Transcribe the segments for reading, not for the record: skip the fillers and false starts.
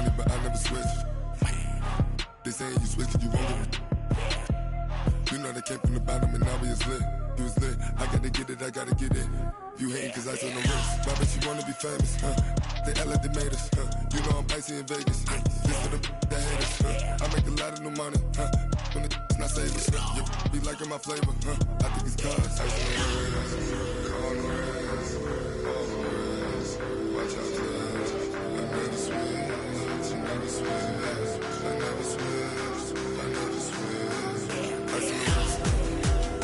money, but I never switch. They saying you switch 'cause you won't get it. You know they came from the bottom and now we is lit. You was lit, I gotta get it, I gotta get it. You hating 'cause I said no risk. Why bet you wanna be famous, They act like they made us, You know I'm icy in Vegas, This for the that hate us, I make a lot of new money, When the not savers, Be liking my flavor, I think it's cause ice on the wrist, on the wrist, on the wrist. Watch out for this. I never switch, I never switch, I never switch, I never switch. Ice on the wrist,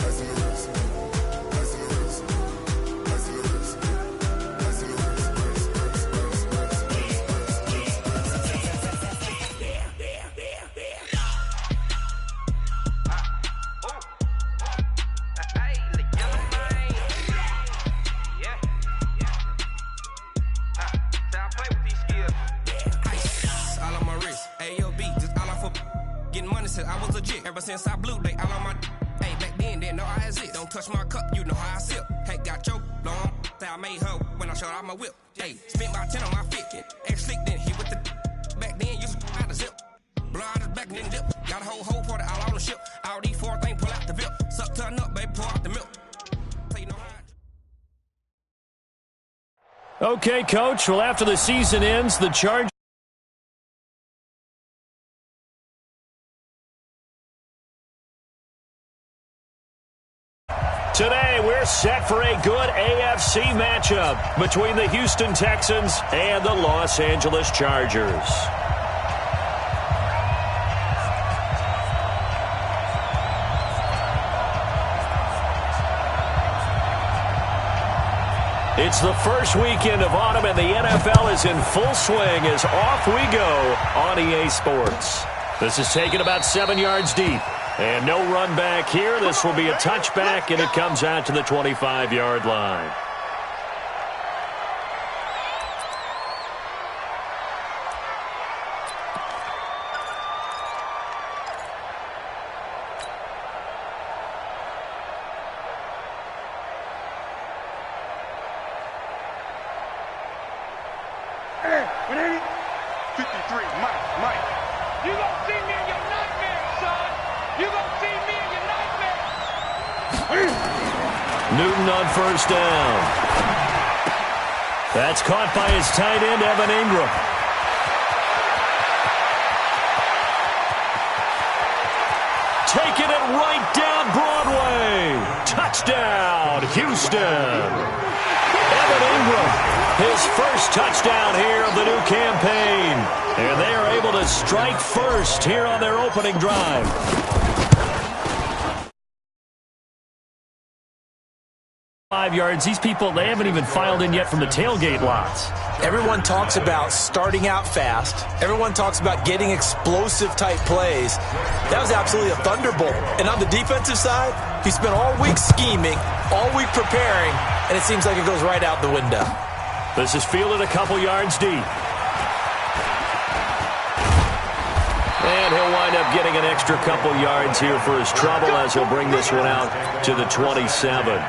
ice on the wrist, ice on the wrist, ice on the wrist, ice on the wrist, I was legit ever since I blew they all on my hey back then didn't know I exist. Don't touch my cup, you know how I sip. Hey, got your long that I made her when I showed out my whip. Hey, spent about 10 on my fit. Ex slick then he with the back then used to out the zip. Blow out his back and then dip. Got a whole party all on the ship. All these four things pull out the VIP. Suck turn up, baby, pour out the milk. You know how Okay, Coach. Well, after the season ends, the Chargers. Today, we're set for a good AFC matchup between the Houston Texans and the Los Angeles Chargers. It's the first weekend of autumn, and the NFL is in full swing as off we go on EA Sports. This is taken about 7 yards deep. And no run back here. This will be a touchback, and it comes out to the 25-yard line. Hey, 53, Mike. You gonna see me in your nightmares, son. You gonna see me in your nightmares. Newton on first down. That's caught by his tight end, Evan Ingram. Taking it right down Broadway. Touchdown, Houston. Evan Ingram, his first touchdown here of the new campaign. And they are able to strike first here on their opening drive. Yards. These people, they haven't even filed in yet from the tailgate lots. Everyone talks about starting out fast. Everyone talks about getting explosive-type plays. That was absolutely a thunderbolt. And on the defensive side, he spent all week scheming, all week preparing, and it seems like it goes right out the window. This is fielded a couple yards deep. And he'll wind up getting an extra couple yards here for his trouble as he'll bring this one out to the 27.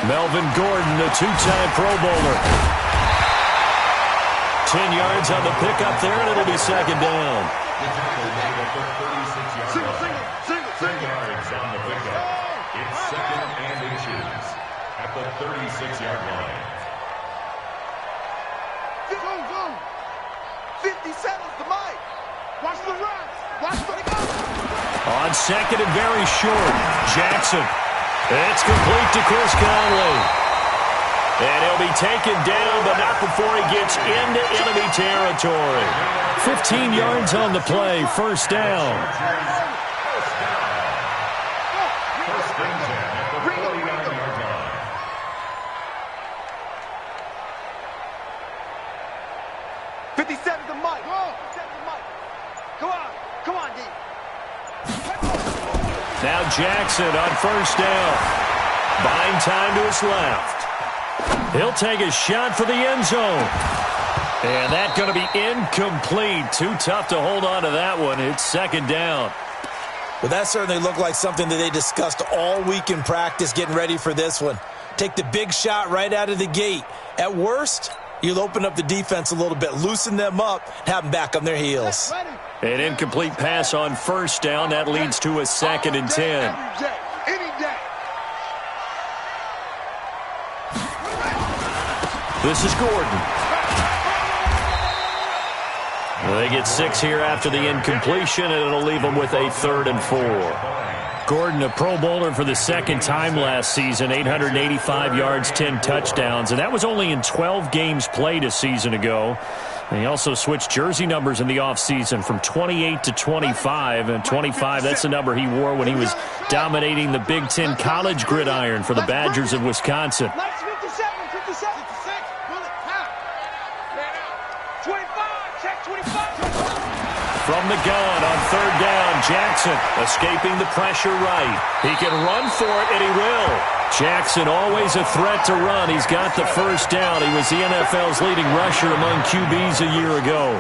Melvin Gordon, the two-time Pro Bowler. 10 yards on the pickup there, and it'll be second down. Single yards on the pickup. It's second and inches at the 36-yard line. 57's the mic. Watch the run. Watch the go. On second and very short, Jackson. It's complete to Chris Conley. And he'll be taken down, but not before he gets into enemy territory. 15 yards on the play, first down. First and 10 at the 49-yard line. The mic. Come on, D. Now Jackson on first down. Buying time to his left. He'll take a shot for the end zone. And that's going to be incomplete. Too tough to hold on to that one. It's second down. Well, that certainly looked like something that they discussed all week in practice getting ready for this one. Take the big shot right out of the gate. At worst, you'll open up the defense a little bit, loosen them up, and have them back on their heels. An incomplete pass on first down. That leads to a second and 10. This is Gordon. Well, they get 6 here after the incompletion, and it'll leave them with a 3rd and 4. Gordon, a Pro Bowler for the second time last season, 885 yards, 10 touchdowns, and that was only in 12 games played a season ago. And he also switched jersey numbers in the offseason from 28 to 25, and 25, that's the number he wore when he was dominating the Big Ten college gridiron for the Badgers of Wisconsin. From the gun on 3rd down, Jackson escaping the pressure right. He can run for it, and he will. Jackson always a threat to run. He's got the first down. He was the NFL's leading rusher among QBs a year ago.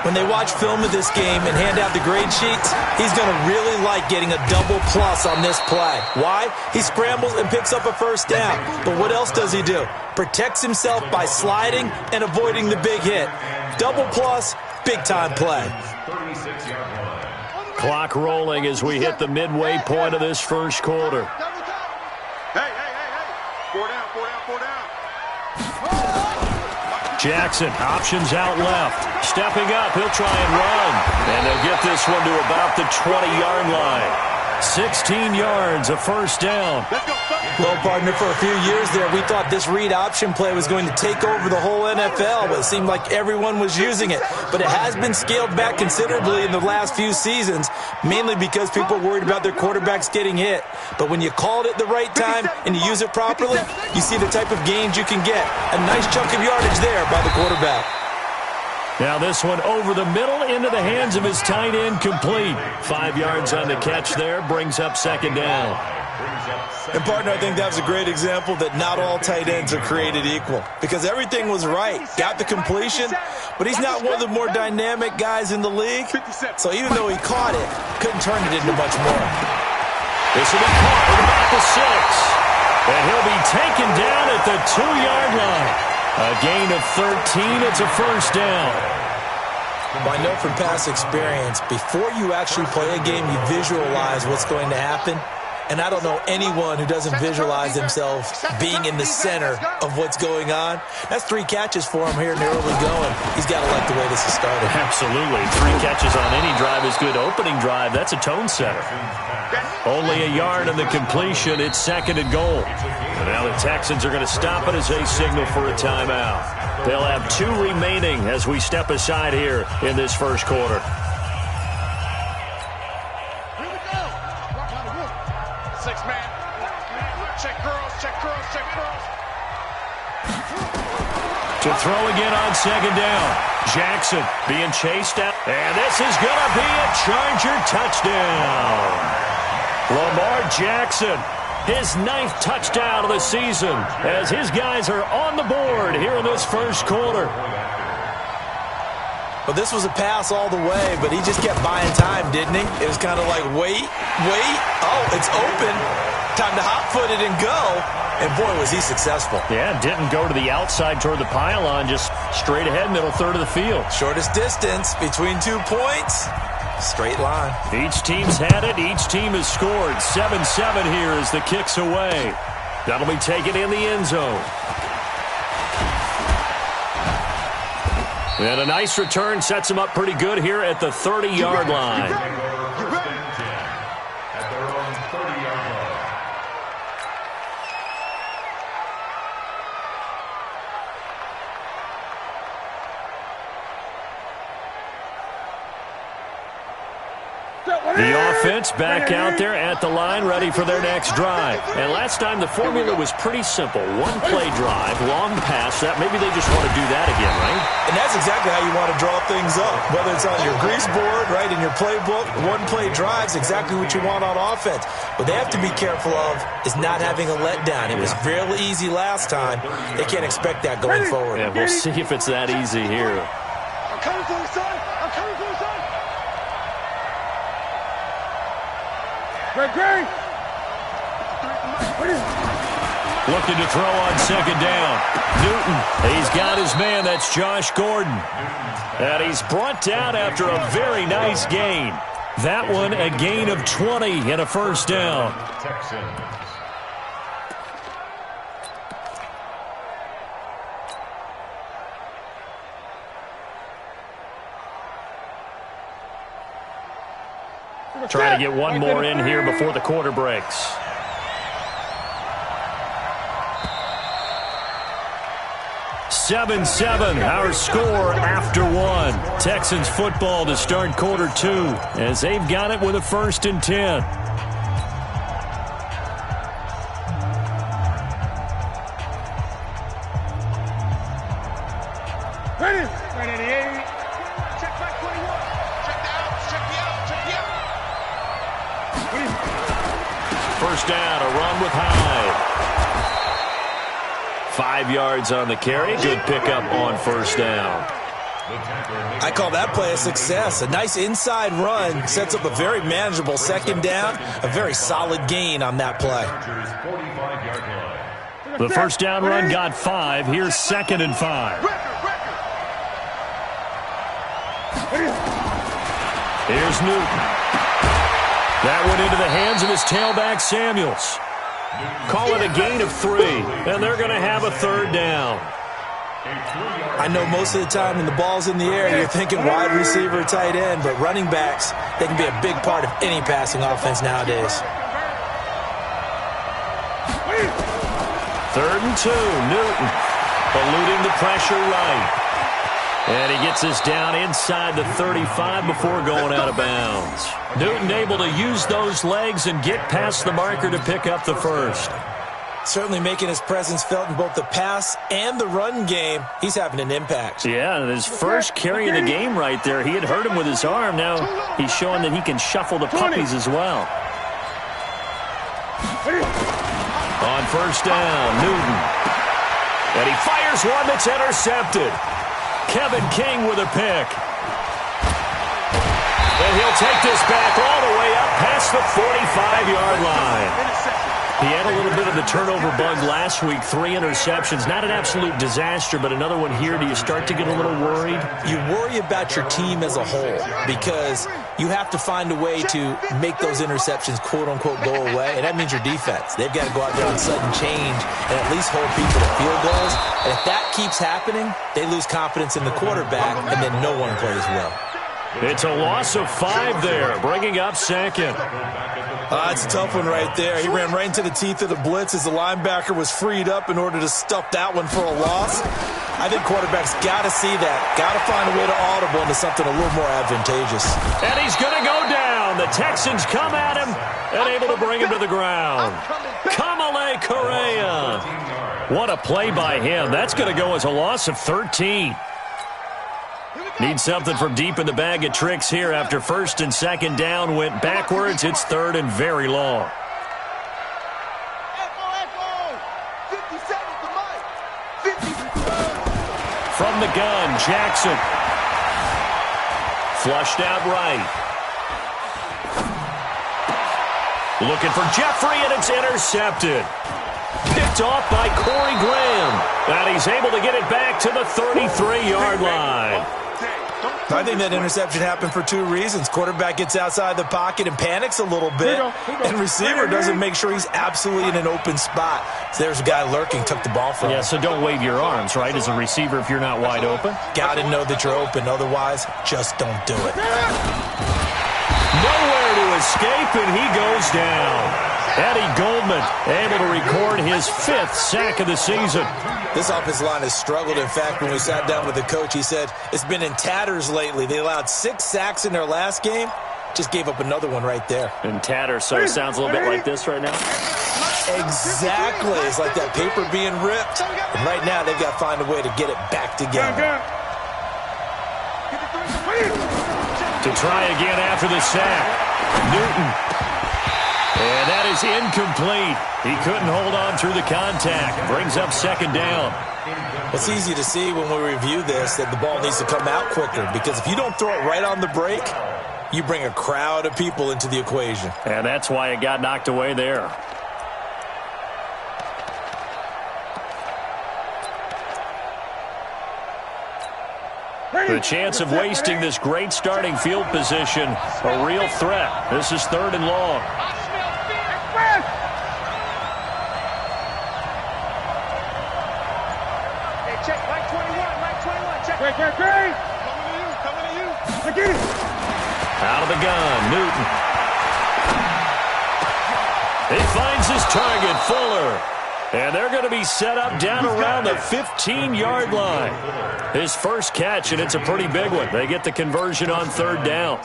When they watch film of this game and hand out the grade sheets, he's going to really like getting a double plus on this play. Why? He scrambles and picks up a first down. But what else does he do? Protects himself by sliding and avoiding the big hit. Double plus, big-time play. Clock rolling as we hit the midway point of this first quarter. Hey. 4 down. Jackson, options out left. Stepping up, he'll try and run. And they'll get this one to about the 20-yard line. 16 yards, a first down. Well, partner, for a few years there, we thought this read option play was going to take over the whole NFL, but it seemed like everyone was using it. But it has been scaled back considerably in the last few seasons, mainly because people are worried about their quarterbacks getting hit. But when you call it at the right time and you use it properly, you see the type of gains you can get. A nice chunk of yardage there by the quarterback. Now this one over the middle into the hands of his tight end, complete. 5 yards on the catch there, brings up second down. And, partner, I think that was a great example that not all tight ends are created equal, because everything was right. Got the completion, but he's not one of the more dynamic guys in the league. So even though he caught it, couldn't turn it into much more. This will be caught at about the 6. And he'll be taken down at the 2-yard line. A gain of 13. It's a first down. Well, I know from past experience, before you actually play a game, you visualize what's going to happen. And I don't know anyone who doesn't visualize themselves being in the center of what's going on. That's 3 catches for him here in the early going. He's got to like the way this is started. Absolutely. 3 catches on any drive is good. Opening drive, that's a tone setter. Only a yard on the completion. It's second and goal. And now the Texans are going to stop it as they signal for a timeout. They'll have 2 remaining as we step aside here in this first quarter. To throw again on second down. Jackson being chased out. And this is going to be a Charger touchdown. Lamar Jackson, his 9th touchdown of the season, as his guys are on the board here in this first quarter. Well, this was a pass all the way, but he just kept buying time, didn't he? It was kind of like, wait. Oh, it's open. Time to hot-foot it and go. And, boy, was he successful. Yeah, didn't go to the outside toward the pylon, just straight ahead, middle third of the field. Shortest distance between 2 points. Straight line. Each team's had it. Each team has scored. 7-7 here as the kick's away. That'll be taken in the end zone. And a nice return sets him up pretty good here at the 30-yard line. The offense back out there at the line, ready for their next drive. And last time the formula was pretty simple. One-play drive, long pass. That maybe they just want to do that again, right? And that's exactly how you want to draw things up. Whether it's on your grease board, right, in your playbook, one-play drive's exactly what you want on offense. What they have to be careful of is not having a letdown. It was fairly easy last time. They can't expect that going forward. Yeah, we'll see if it's that easy here. I'm coming for you, son. I'm coming for you, son. Great. Looking to throw on second down. Newton, he's got his man. That's Josh Gordon. And he's brought down after a very nice gain. That one, a gain of 20 and a first down. Texans. Trying to get one more in here before the quarter breaks. (7-7), our score after one. Texans football to start quarter two as they've got it with a 1st and 10. Ready. Check back 21. Check the out. Check the out. Check the out. First down, a run with Hyde. 5 yards on the carry. Good pickup on first down. I call that play a success. A nice inside run sets up a very manageable second down. A very solid gain on that play. The first down run got 5. Here's 2nd and 5. Here's Newton. That went into the hands of his tailback, Samuels. Call it a gain of 3, and they're going to have a 3rd down. I know most of the time when the ball's in the air, you're thinking wide receiver, tight end, but running backs, they can be a big part of any passing offense nowadays. 3rd and 2, Newton eluding the pressure right. And he gets this down inside the 35 before going out of bounds. Newton able to use those legs and get past the marker to pick up the first. Certainly making his presence felt in both the pass and the run game. He's having an impact. Yeah, his first carry of the game right there. He had hurt him with his arm. Now he's showing that he can shuffle the puppies as well. On first down, Newton. And he fires one that's intercepted. Kevin King with a pick. And he'll take this back all the way up past the 45-yard line. He had a little bit of the turnover bug last week, 3 interceptions. Not an absolute disaster, but another one here. Do you start to get a little worried? You worry about your team as a whole because you have to find a way to make those interceptions, quote-unquote, go away, and that means your defense. They've got to go out there and sudden change and at least hold people to field goals. And if that keeps happening, they lose confidence in the quarterback, and then no one plays well. It's a loss of 5 there, bringing up 2nd. It's a tough one right there. He ran right into the teeth of the blitz as the linebacker was freed up in order to stuff that one for a loss. I think quarterbacks got to see that. Got to find a way to audible into something a little more advantageous. And he's going to go down. The Texans come at him and able to bring him to the ground. Kamale Correa. What a play by him. That's going to go as a loss of 13. Need something from deep in the bag of tricks here after 1st and 2nd down went backwards. It's 3rd and very long. From the gun, Jackson. Flushed out right. Looking for Jeffrey, and it's intercepted. Picked off by Corey Graham. And he's able to get it back to the 33-yard line. I think that interception happened for 2 reasons. Quarterback gets outside the pocket and panics a little bit, and receiver doesn't make sure he's absolutely in an open spot. So there's a guy lurking, took the ball from him. Yeah, so don't wave your arms, right, as a receiver if you're not wide open? Got to know that you're open. Otherwise, just don't do it. Nowhere to escape, and he goes down. Eddie Goldman able to record his 5th sack of the season. This offensive line has struggled. In fact, when we sat down with the coach, he said it's been in tatters lately. They allowed 6 sacks in their last game. just gave up another one right there. And tatter, so it sounds a little bit like this right now. Exactly. It's like that paper being ripped. And right now, they've got to find a way to get it back together. To try again after the sack. Newton. And that is incomplete. He couldn't hold on through the contact. Brings up second down. It's easy to see when we review this that the ball needs to come out quicker, because if you don't throw it right on the break, you bring a crowd of people into the equation. And that's why it got knocked away there. The chance of wasting this great starting field position, a real threat. This is 3rd and long. Hey, check, Mike 21, check. Great. Coming to you. Look at it. Out of the gun, Newton. He finds his target, Fuller. And they're going to be set up down around the 15-yard line. His first catch, and it's a pretty big one. They get the conversion on 3rd down.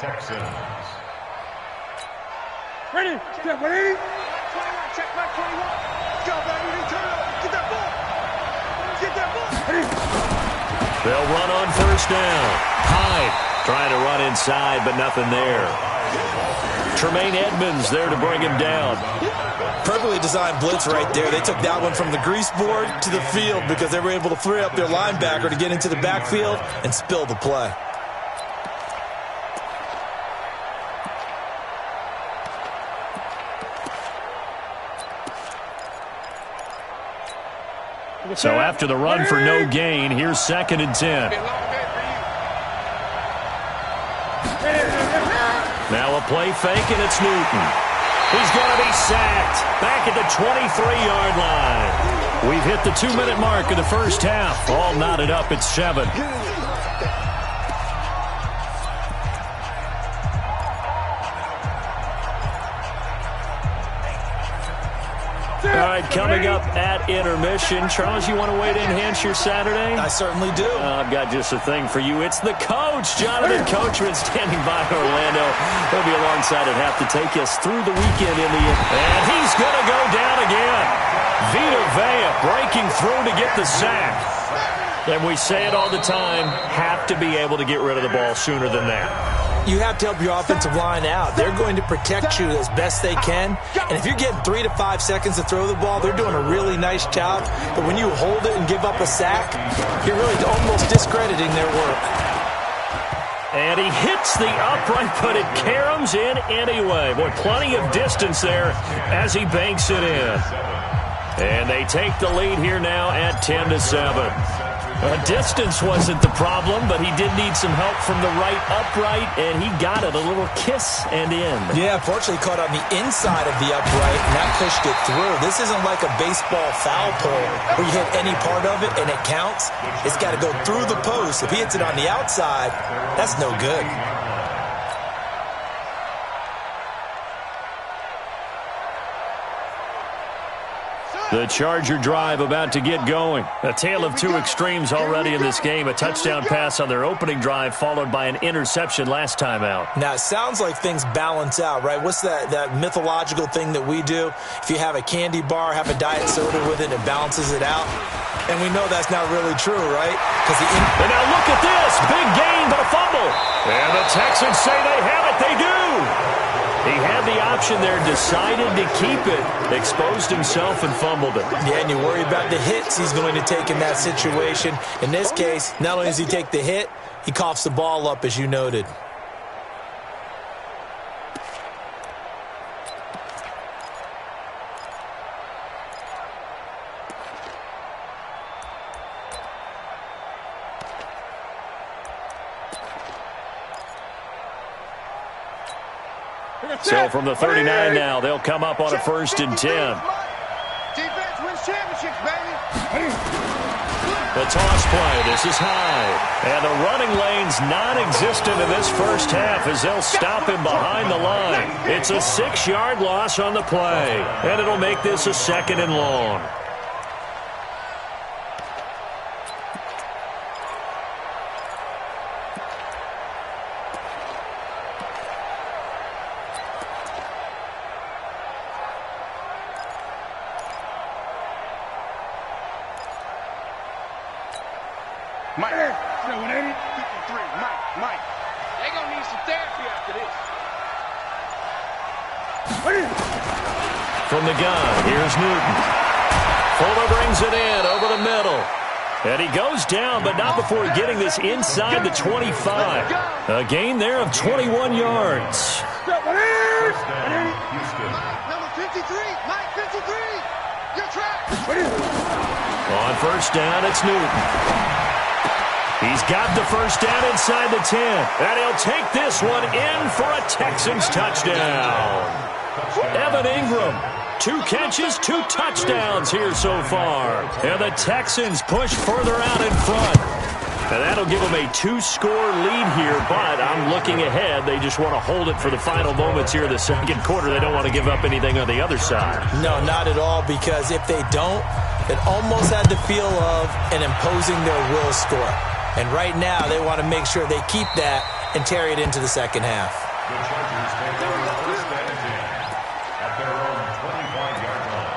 Ready? Check, ready? Check, Mike 21. Let's go, baby. Turn it over. Get that ball. They'll run on 1st down. Hyde trying to run inside, but nothing there. Tremaine Edmonds there to bring him down. Perfectly designed blitz right there. They took that one from the grease board to the field because they were able to free up their linebacker to get into the backfield and spill the play. So after the run for no gain, here's 2nd and 10. Now a play fake, and it's Newton. He's going to be sacked back at the 23-yard line. We've hit the 2-minute mark of the first half. All knotted up at 7. All right, coming up at intermission. Charles, you want to wait to enhance your Saturday? I certainly do. I've got just a thing for you. It's the coach, Jonathan Coachman, standing by Orlando. He'll be alongside and have to take us through the weekend in the end. And he's going to go down again. Vita Vea breaking through to get the sack. And we say it all the time, have to be able to get rid of the ball sooner than that. You have to help your offensive line out. They're going to protect you as best they can. And if you're getting 3 to 5 seconds to throw the ball, they're doing a really nice job. But when you hold it and give up a sack, you're really almost discrediting their work. And he hits the upright, but it caroms in anyway. Boy, plenty of distance there as he banks it in. And they take the lead here now at 10-7. Distance wasn't the problem, but he did need some help from the right upright, and he got it. A little kiss and in. Yeah, fortunately caught on the inside of the upright, and that pushed it through. This isn't like a baseball foul pole where you hit any part of it and it counts. It's got to go through the post. If he hits it on the outside, that's no good. The Charger drive about to get going. A tale of two extremes already in this game. A touchdown pass on their opening drive followed by an interception last time out. Now, it sounds like things balance out, right? What's that mythological thing that we do? If you have a candy bar, have a diet soda with it, it balances it out. And we know that's not really true, right? And now look at this. Big gain, but a fumble. And the Texans say they have it. They do. He had the option there, decided to keep it, exposed himself and fumbled it. Yeah, and you worry about the hits he's going to take in that situation. In this case, not only does he take the hit, he coughs the ball up, as you noted. So from the 39 now, they'll come up on a 1st and 10. Defense wins championships, baby. The toss play, this is high. And the running lane's non-existent in this first half as they'll stop him behind the line. It's a 6-yard loss on the play. And it'll make this a 2nd and long. Mike. 53, Mike. They're going to need some therapy after this. From the gun, here's Newton. Fuller brings it in over the middle. And he goes down, but not before getting this inside the 25. A gain there of 21 yards. Number 53, Mike 53. Your track. On first down, it's Newton. He's got the first down inside the 10. And he'll take this one in for a Texans touchdown. Evan Ingram. 2 catches, 2 touchdowns here so far. And the Texans push further out in front. And that'll give them a 2-score lead here, but I'm looking ahead. They just want to hold it for the final moments here in the second quarter. They don't want to give up anything on the other side. No, not at all, because if they don't, it almost had the feel of an imposing their will score. And right now, they want to make sure they keep that and carry it into the second half. The Chargers take over first and 10 at their own 25-yard line.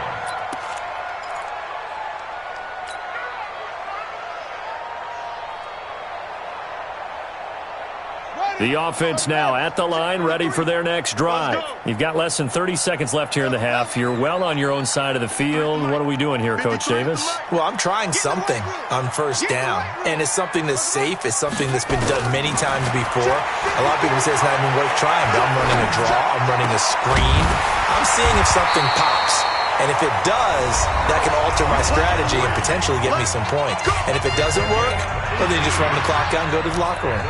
The offense now at the line, ready for their next drive. You've got less than 30 seconds left here in the half. You're well on your own side of the field. What are we doing here, Coach Davis? Well, I'm trying something on first down, and it's something that's safe. It's something that's been done many times before. A lot of people say it's not even worth trying, but I'm running a draw. I'm running a screen. I'm seeing if something pops. And if it does, that can alter my strategy and potentially get me some points. And if it doesn't work, well, then just run the clock out and go to the locker room.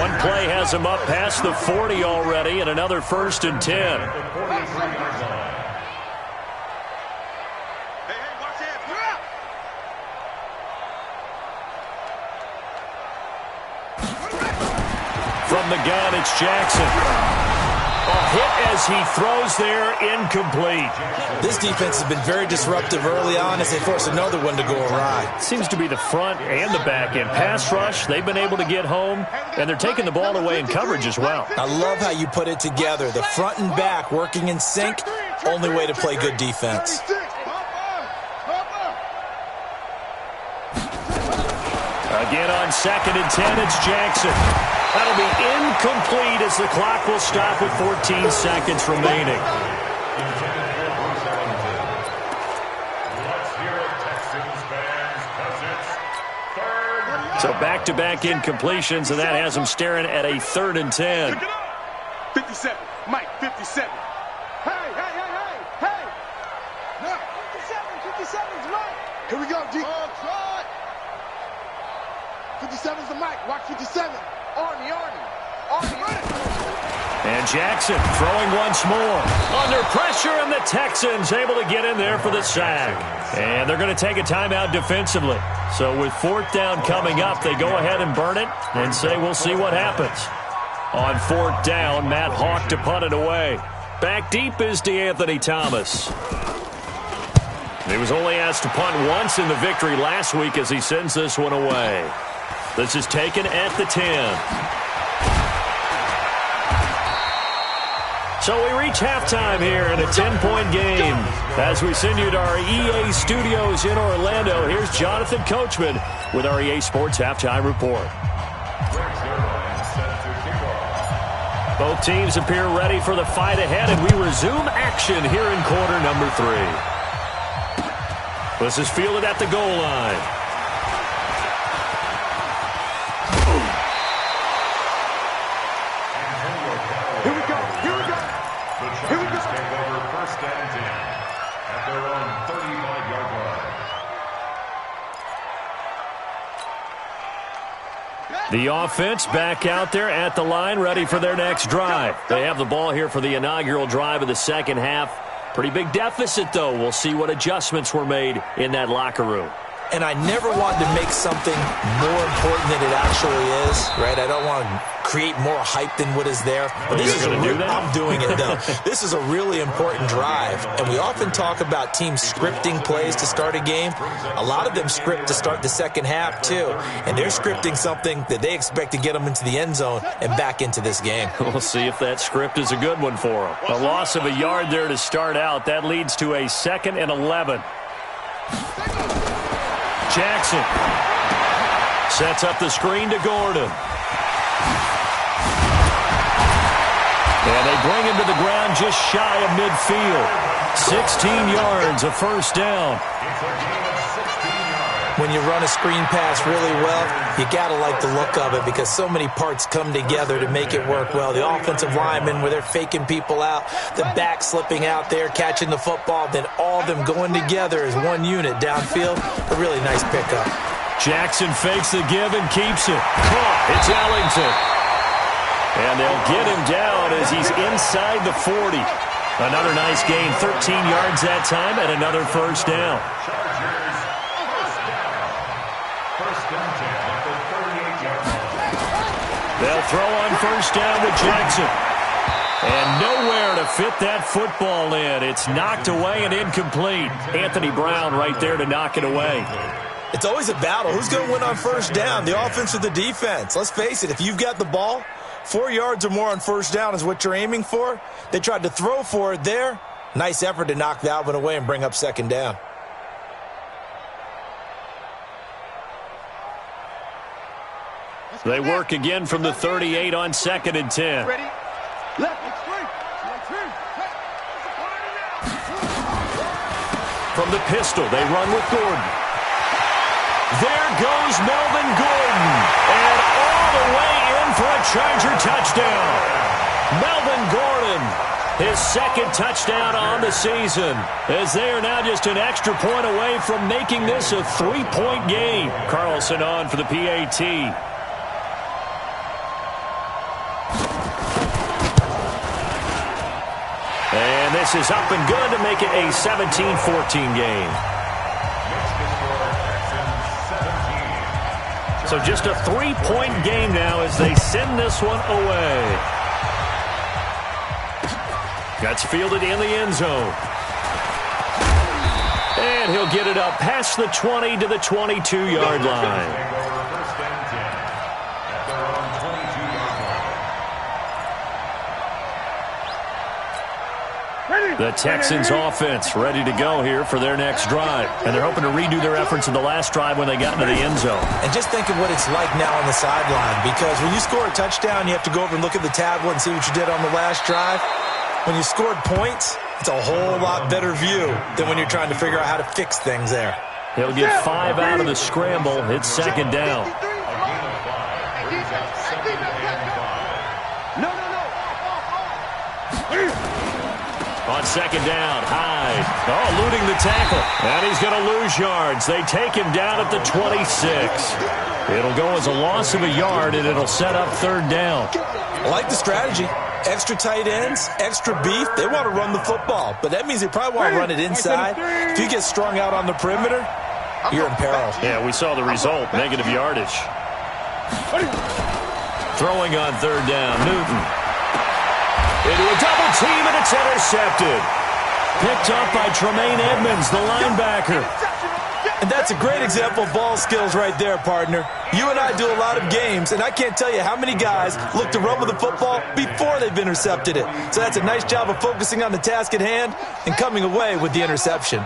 One play has him up past the 40 already, and another first and 10. From the gun, it's Jackson. A hit as he throws there, incomplete. This defense has been very disruptive early on as they force another one to go awry. Seems to be the front and the back end. Pass rush, they've been able to get home, and they're taking the ball away in coverage as well. I love how you put it together. The front and back working in sync, only way to play good defense. Again on second and 10, it's Jackson. That'll be incomplete as the clock will stop with 14 seconds remaining. So back-to-back incompletions, and that has them staring at a 3rd and 10. 57, Mike, 57. Hey! No, 57's Mike. Here we go, D. 57's the Mike. Watch 57. Army. And Jackson throwing once more. Under pressure, and the Texans able to get in there for the sack. And they're going to take a timeout defensively. So with 4th down coming up, they go ahead and burn it and say we'll see what happens. On 4th down, Matt Hawk to punt it away. Back deep is DeAnthony Thomas. He was only asked to punt once in the victory last week as he sends this one away. This is taken at the 10. So we reach halftime here in a 10-point game. As we send you to our EA studios in Orlando, here's Jonathan Coachman with our EA Sports Halftime Report. Both teams appear ready for the fight ahead, and we resume action here in quarter number 3. This is fielded at the goal line. The offense back out there at the line, ready for their next drive. They have the ball here for the inaugural drive of the second half. Pretty big deficit, though. We'll see what adjustments were made in that locker room. And I never want to make something more important than it actually is, right? I don't want to create more hype than what is there. But this is I'm doing it, though. This is a really important drive. And we often talk about teams scripting plays to start a game. A lot of them script to start the second half, too. And they're scripting something that they expect to get them into the end zone and back into this game. We'll see if that script is a good one for them. A loss of a yard there to start out. That leads to a 2nd and 11. Jackson Sets up the screen to Gordon. And they bring him to the ground just shy of midfield. 16 yards, a first down. When you run a screen pass really well, you got to like the look of it because so many parts come together to make it work well. The offensive linemen, where they're faking people out, the back slipping out there, catching the football, then all of them going together as one unit downfield. A really nice pickup. Jackson fakes the give and keeps it. Caught. It's Ellington. And they'll get him down as he's inside the 40. Another nice gain, 13 yards that time, and another first down. They'll throw on first down to Jackson. And nowhere to fit that football in. It's knocked away and incomplete. Anthony Brown right there to knock it away. It's always a battle. Who's going to win on first down, the offense or the defense? Let's face it, if you've got the ball, 4 yards or more on first down is what you're aiming for. They tried to throw for it there. Nice effort to knock that one away and bring up second down. They work again from the 38 on 2nd and 10. Ready? Left. From the pistol, they run with Gordon. There goes Melvin Gordon. And all the way in for a Charger touchdown. Melvin Gordon, his second touchdown on the season, as they are now just an extra point away from making this a 3-point game. Carlson on for the PAT. And this is up and good to make it a 17-14 game. So just a 3-point game now as they send this one away. That's fielded in the end zone. And he'll get it up past the 20 to the 22-yard line. The Texans offense ready to go here for their next drive. And they're hoping to redo their efforts in the last drive when they got into the end zone. And just think of what it's like now on the sideline, because when you score a touchdown, you have to go over and look at the tablet and see what you did on the last drive. When you scored points, it's a whole lot better view than when you're trying to figure out how to fix things there. He'll get 5 out of the scramble. It's second down. On second down, Hyde. Oh, eluding the tackle. And he's going to lose yards. They take him down at the 26. It'll go as a loss of a yard, and it'll set up third down. I like the strategy. Extra tight ends, extra beef. They want to run the football, but that means they probably want to run it inside. If you get strung out on the perimeter, you're in peril. Yeah, we saw the result, negative yardage. Throwing on third down, Newton. Into a double team, and it's intercepted. Picked up by Tremaine Edmonds, the linebacker. And that's a great example of ball skills right there, partner. You and I do a lot of games, and I can't tell you how many guys look to run with the football before they've intercepted it. So that's a nice job of focusing on the task at hand and coming away with the interception.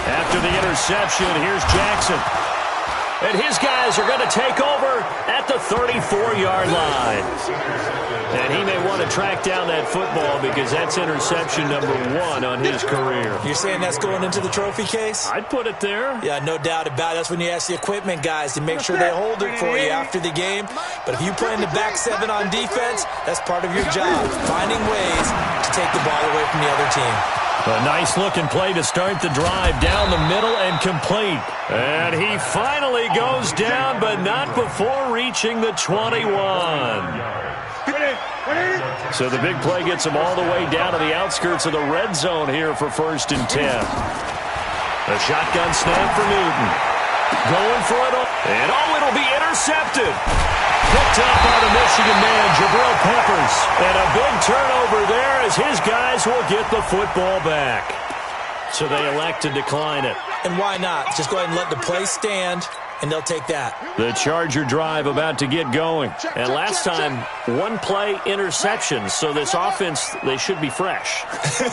After the interception, here's Jackson. And his guys are going to take over at the 34-yard line. And he may want to track down that football because that's interception number 1 on his career. You're saying that's going into the trophy case? I'd put it there. Yeah, no doubt about it. That's when you ask the equipment guys to make sure they hold it for you after the game. But if you play in the back 7 on defense, that's part of your job, finding ways to take the ball away from the other team. A nice-looking play to start the drive down the middle and complete. And he finally goes down, but not before reaching the 21. So the big play gets him all the way down to the outskirts of the red zone here for 1st and 10. A shotgun snap for Newton. Going for it. And it'll be intercepted. Picked up by the Michigan man, Jabril Peppers. And a big turnover there as his guys will get the football back. So they elect to decline it. And why not? Just go ahead and let the play stand. and they'll take that. The Charger drive about to get going. And last time, one play interception, so this offense, they should be fresh.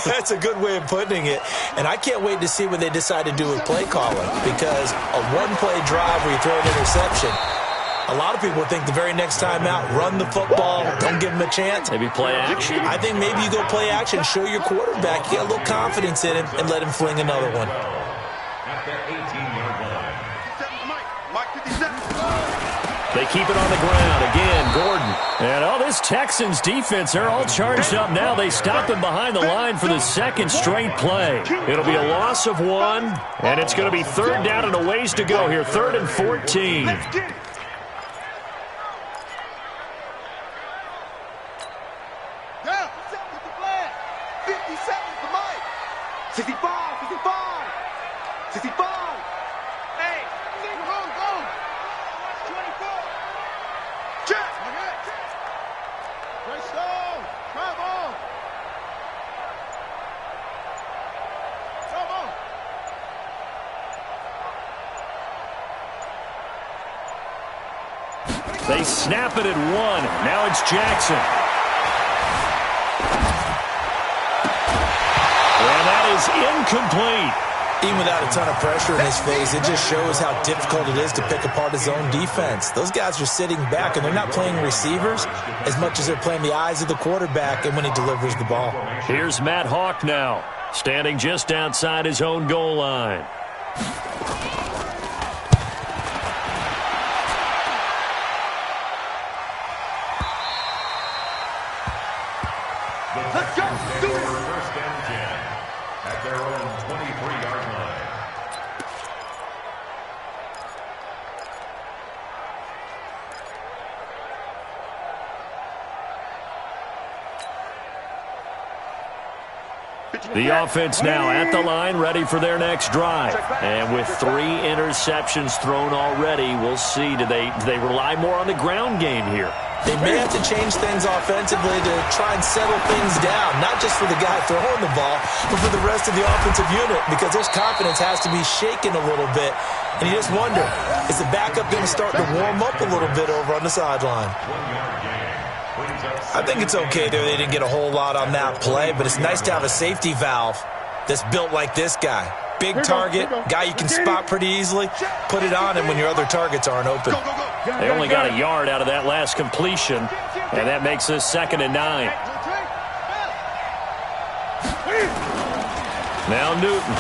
That's a good way of putting it. And I can't wait to see what they decide to do with play calling, because a one-play drive where you throw an interception, a lot of people think the very next time out, run the football, don't give him a chance. Maybe play action? I think maybe you go play action, show your quarterback, get a little confidence in him, and let him fling another one. At the 18-yard line. They keep it on the ground. Again, Gordon. And this Texans defense, they're all charged up now. They stop him behind the line for the second straight play. It'll be a loss of 1, and it's going to be 3rd down and a ways to go here. 3rd and 14. Let's get it. Down. 50 seconds to Mike. 65, 55, 65. Hey, go. 24. Check. Great stone. Drive on. Come on. They snap it at 1. Now it's Jackson. And that is incomplete. Even without a ton of pressure in his face, it just shows how difficult it is to pick apart his own defense. Those guys are sitting back, and they're not playing receivers as much as they're playing the eyes of the quarterback and when he delivers the ball. Here's Matt Hawk now, standing just outside his own goal line. Let's go. Do it. First and 10 at their own 23-yard line. The offense now at the line, ready for their next drive. And with 3 interceptions thrown already, we'll see. Do they rely more on the ground game here? They may have to change things offensively to try and settle things down, not just for the guy throwing the ball, but for the rest of the offensive unit, because their confidence has to be shaken a little bit. And you just wonder, is the backup going to start to warm up a little bit over on the sideline? I think it's okay there. They didn't get a whole lot on that play, but it's nice to have a safety valve that's built like this guy. Big target, guy you can spot pretty easily. Put it on him when your other targets aren't open. They only got a yard out of that last completion, and that makes this 2nd and 9. Now Newton.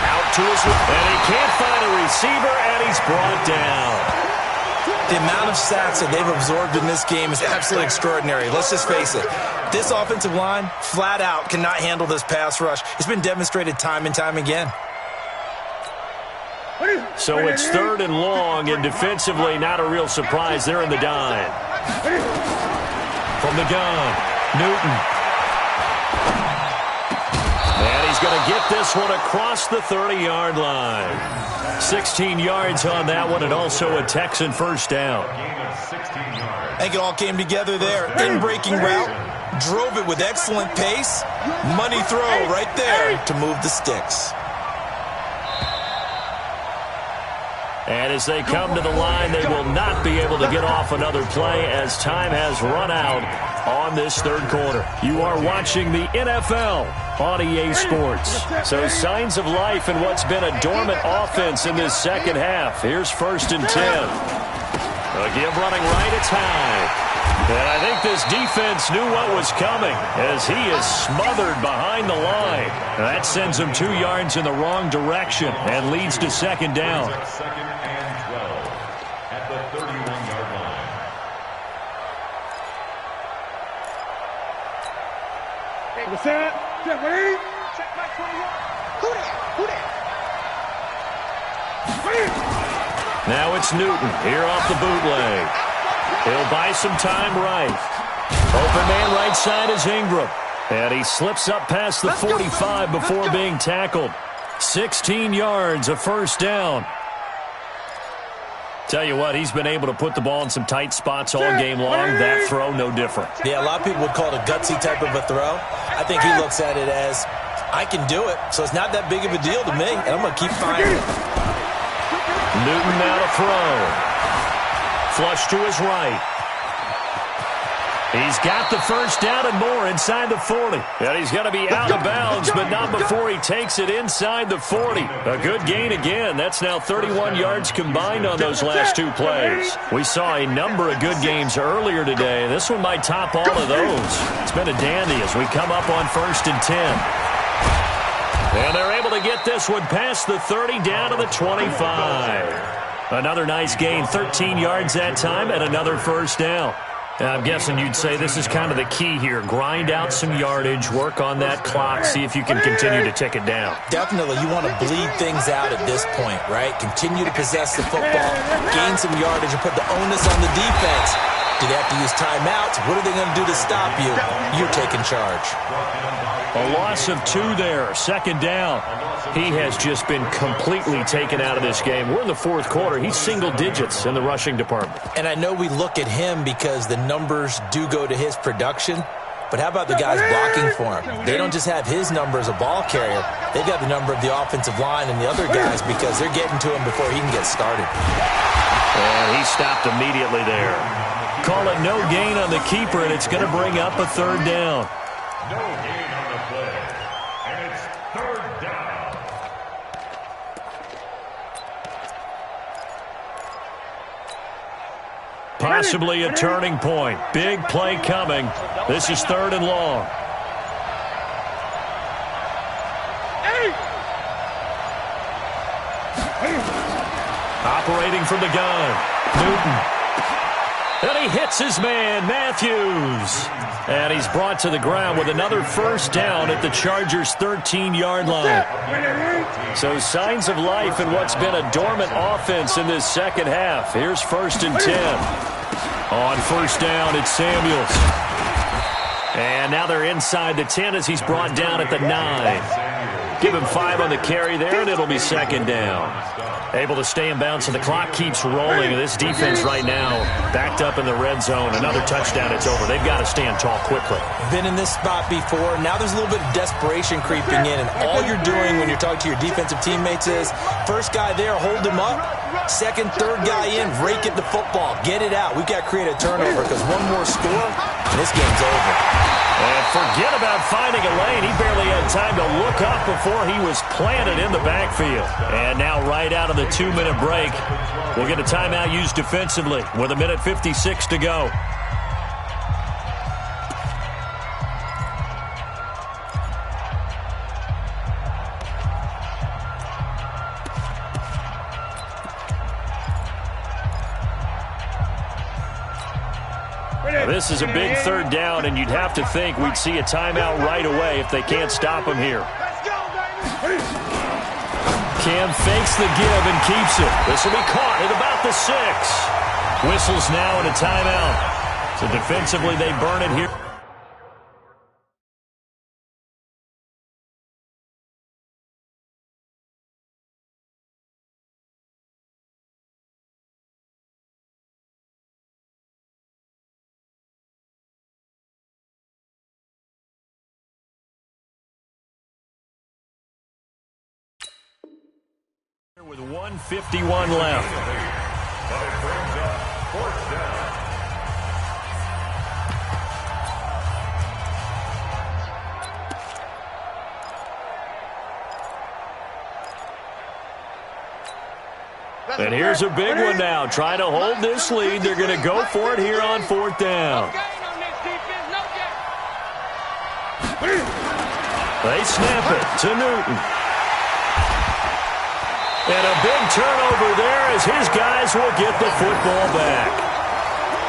Out to his right, and he can't find a receiver, and he's brought down. The amount of sacks that they've absorbed in this game is absolutely extraordinary. Let's just face it. This offensive line, flat out, cannot handle this pass rush. It's been demonstrated time and time again. So it's 3rd and long, and defensively not a real surprise. They're in the dime. From the gun, Newton. And he's going to get this one across the 30-yard line. 16 yards on that one, and also a Texan first down. I think it all came together there. In-breaking route, drove it with excellent pace. Money throw right there to move the sticks. And as they come to the line, they will not be able to get off another play as time has run out on this 3rd quarter. You are watching the NFL on EA Sports. So signs of life in what's been a dormant offense in this 2nd half. Here's 1st and 10. Again, running right, it's high. And I think this defense knew what was coming as he is smothered behind the line. And that sends him 2 yards in the wrong direction and leads to 2nd down. 2nd and 12 at the 31-yard line. Hey, what's that? Check, wait. Check my 21. Who that? Now it's Newton here off the bootleg. He'll buy some time right. Open man right side is Ingram. And he slips up past the 45 before being tackled. 16 yards, a 1st down. Tell you what, he's been able to put the ball in some tight spots all game long. That throw, no different. Yeah, a lot of people would call it a gutsy type of a throw. I think he looks at it as, I can do it, so it's not that big of a deal to me, and I'm going to keep firing. Newton now to throw. Flush to his right. He's got the first down and more inside the 40. And he's going to be out of bounds, but not before he takes it inside the 40. A good gain again. That's now 31 yards combined on those last two plays. We saw a number of good games earlier today. This one might top all of those. It's been a dandy as we come up on 1st and 10. And they're able to get this one past the 30 down to the 25. Another nice gain, 13 yards that time, and another first down. I'm guessing you'd say this is kind of the key here. Grind out some yardage, work on that clock, see if you can continue to tick it down. Definitely. You want to bleed things out at this point, right? Continue to possess the football, gain some yardage, and put the onus on the defense. Do they have to use timeouts? What are they going to do to stop you? You're taking charge. A loss of 2 there, 2nd down. He has just been completely taken out of this game. We're in the 4th quarter. He's single digits in the rushing department. And I know we look at him because the numbers do go to his production, but how about the guys blocking for him? They don't just have his number as a ball carrier. They've got the number of the offensive line and the other guys because they're getting to him before he can get started. And he stopped immediately there. Call it no gain on the keeper, and it's going to bring up a 3rd down. No gain on the play, and it's 3rd down. Possibly a turning point. Big play coming. This is 3rd and long. Operating from the gun, Newton. And he hits his man, Matthews. And he's brought to the ground with another first down at the Chargers' 13-yard line. So signs of life in what's been a dormant offense in this second half. Here's 1st and 10. On first down, it's Samuels. And now they're inside the 10 as he's brought down at the 9. Give him 5 on the carry there, and it'll be 2nd down. Able to stay in bounds, and the clock keeps rolling. This defense right now backed up in the red zone. Another touchdown, it's over. They've got to stand tall quickly. Been in this spot before. Now there's a little bit of desperation creeping in, and all you're doing when you're talking to your defensive teammates is first guy there, hold him up. Second, third guy in, rake at the football. Get it out. We've got to create a turnover because one more score, and this game's over. And forget about finding a lane. He barely had time to look up before he was planted in the backfield. And now right out of the 2-minute break, we'll get a timeout used defensively with 1:56 to go. This is a big 3rd down, and you'd have to think we'd see a timeout right away if they can't stop him here. Cam fakes the give and keeps it. This will be caught at about the 6. Whistles now and a timeout. So defensively, they burn it here. With 1:51 left. But it brings up 4th down. And here's a big one now. Trying to hold this lead. They're going to go for it here on 4th down. They snap it to Newton. And a big turnover there as his guys will get the football back.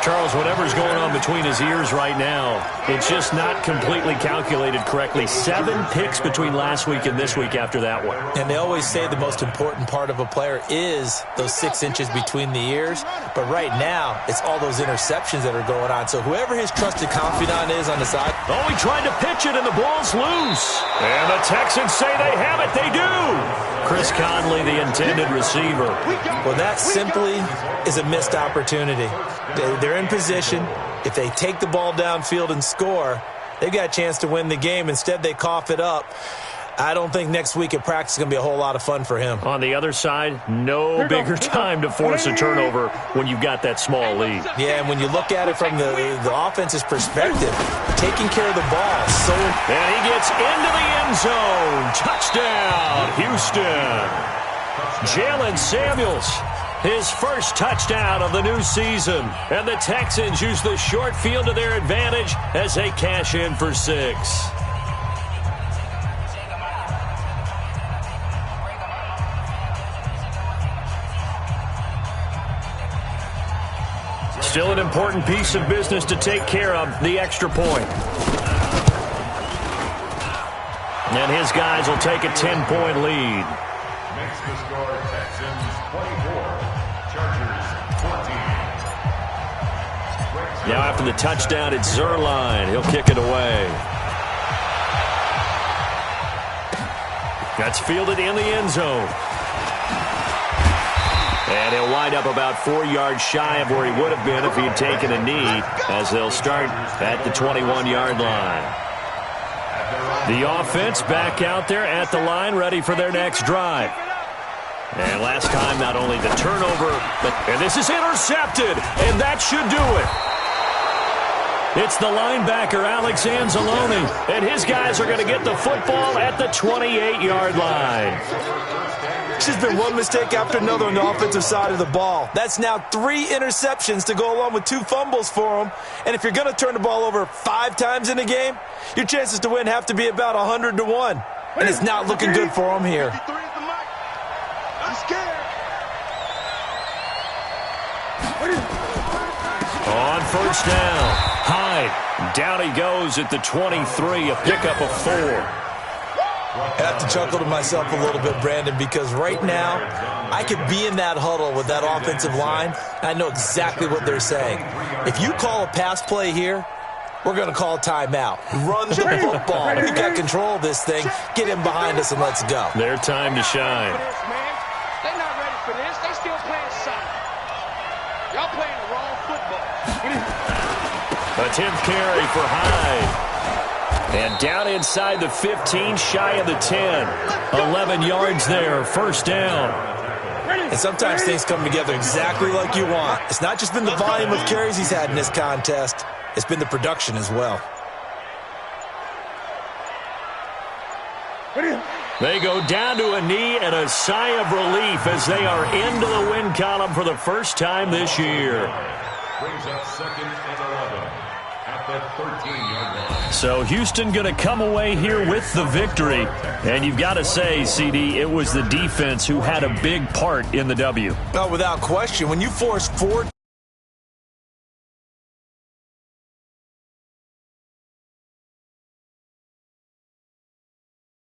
Charles, whatever's going on between his ears right now, it's just not completely calculated correctly. 7 picks between last week and this week after that one. And they always say the most important part of a player is those 6 inches between the ears. But right now, it's all those interceptions that are going on. So whoever his trusted confidant is on the side. Oh, he tried to pitch it, and the ball's loose. And the Texans say they have it. They do. Chris Conley, the intended receiver. Well, that simply is a missed opportunity. They're in position. If they take the ball downfield and score, they've got a chance to win the game. Instead, they cough it up. I don't think next week at practice is going to be a whole lot of fun for him. On the other side, no bigger time to force a turnover when you've got that small lead. Yeah, and when you look at it from the offense's perspective, taking care of the ball. And he gets into the end zone. Touchdown, Houston. Jalen Samuels, his first touchdown of the new season. And the Texans use the short field to their advantage as they cash in for 6. Still an important piece of business to take care of, the extra point. And his guys will take a 10-point lead. Next to score, Texans 24, Chargers 14. Now after the touchdown, it's Zerline. He'll kick it away. That's fielded in the end zone. And he'll wind up about 4 yards shy of where he would have been if he had taken a knee, as they'll start at the 21-yard line. The offense back out there at the line, ready for their next drive. And last time, not only the turnover, and this is intercepted, and that should do it. It's the linebacker, Alex Anzalone, and his guys are going to get the football at the 28-yard line. It's just been one mistake after another on the offensive side of the ball. That's now 3 interceptions to go along with 2 fumbles for him. And if you're going to turn the ball over 5 times in a game, your chances to win have to be about 100 to 1. And it's not looking good for him here. I'm scared. On first down, Hyde. Down he goes at the 23, a pickup of 4. I have to chuckle to myself a little bit, Brandon, because right now I could be in that huddle with that offensive line, and I know exactly what they're saying. If you call a pass play here, we're going to call a timeout. Run the football. We've got control of this thing. Get him behind us and let's go. Their time to shine. They're not ready for this. They still playing solid. Y'all playing the wrong football. A 10th carry for Hyde. And down inside the 15, shy of the 10. 11 yards there, first down. And sometimes things come together exactly like you want. It's not just been the volume of carries he's had in this contest. It's been the production as well. They go down to a knee and a sigh of relief as they are into the win column for the first time this year. Brings up 2nd and 11 at the 13-yard line. So Houston going to come away here with the victory. And you've got to say, CD, it was the defense who had a big part in the W. No, without question. When you force 4